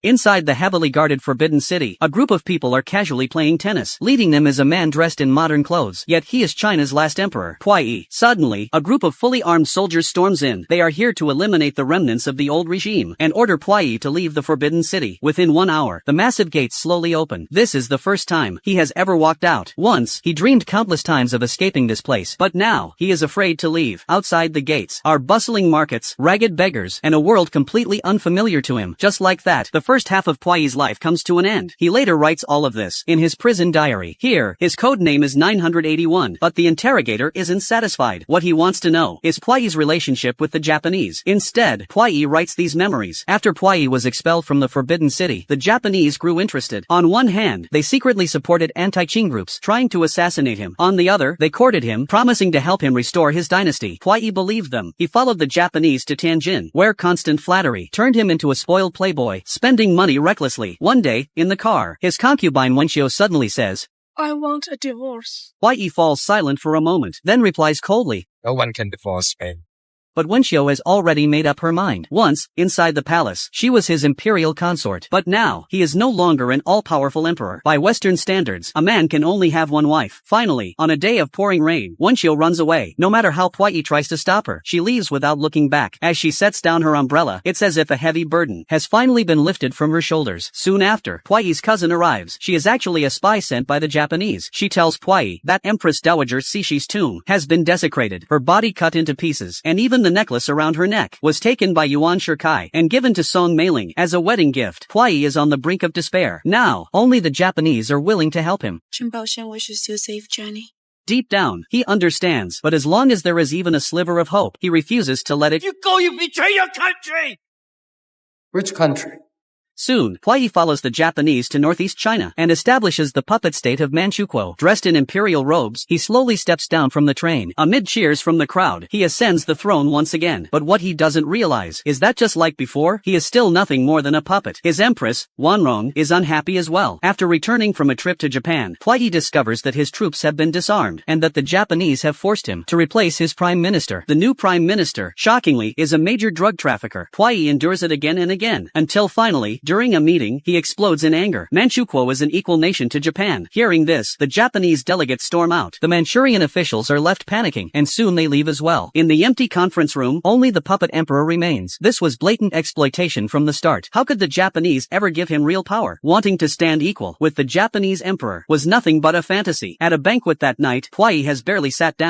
Inside the heavily guarded Forbidden City, a group of people are casually playing tennis. Leading them is a man dressed in modern clothes, yet he is China's last emperor, Puyi. Suddenly, a group of fully armed soldiers storms in. They are here to eliminate the remnants of the old regime, and order Puyi to leave the Forbidden City. Within 1 hour, the massive gates slowly open. This is the first time he has ever walked out. Once, he dreamed countless times of escaping this place, but now, he is afraid to leave. Outside the gates are bustling markets, ragged beggars, and a world completely unfamiliar to him. Just like that, the first half of Puyi's life comes to an end. He later writes all of this in his prison diary. Here, his code name is 981, but the interrogator isn't satisfied. What he wants to know is Puyi's relationship with the Japanese. Instead, Puyi writes these memories. After Puyi was expelled from the Forbidden City, the Japanese grew interested. On one hand, they secretly supported anti-Qing groups trying to assassinate him. On the other, they courted him, promising to help him restore his dynasty. Puyi believed them. He followed the Japanese to Tianjin, where constant flattery turned him into a spoiled playboy, spending money recklessly. One day, in the car, his concubine Wenxiu suddenly says, "I want a divorce." Puyi falls silent for a moment, then replies coldly, "No one can divorce me." But Wenxiu has already made up her mind. Once, inside the palace, she was his imperial consort. But now, he is no longer an all-powerful emperor. By Western standards, a man can only have one wife. Finally, on a day of pouring rain, Wenxiu runs away. No matter how Puyi tries to stop her, she leaves without looking back. As she sets down her umbrella, it's as if a heavy burden has finally been lifted from her shoulders. Soon after, Puyi's cousin arrives. She is actually a spy sent by the Japanese. She tells Puyi that Empress Dowager Cixi's tomb has been desecrated, her body cut into pieces, and even the necklace around her neck was taken by Yuan Shikai and given to Song Meiling as a wedding gift. Puyi is on the brink of despair. Now, only the Japanese are willing to help him. Chen Baoshan wishes to save Jenny. Deep down, he understands, but as long as there is even a sliver of hope, he refuses to let it. You go, you betray your country! Which country? Soon, Puyi follows the Japanese to northeast China and establishes the puppet state of Manchukuo. Dressed in imperial robes, he slowly steps down from the train. Amid cheers from the crowd, he ascends the throne once again. But what he doesn't realize is that just like before, he is still nothing more than a puppet. His empress, Wanrong, is unhappy as well. After returning from a trip to Japan, Puyi discovers that his troops have been disarmed and that the Japanese have forced him to replace his prime minister. The new prime minister, shockingly, is a major drug trafficker. Puyi endures it again and again, until finally, during a meeting, he explodes in anger. Manchukuo is an equal nation to Japan. Hearing this, the Japanese delegates storm out. The Manchurian officials are left panicking, and soon they leave as well. In the empty conference room, only the puppet emperor remains. This was blatant exploitation from the start. How could the Japanese ever give him real power? Wanting to stand equal with the Japanese emperor was nothing but a fantasy. At a banquet that night, Puyi has barely sat down.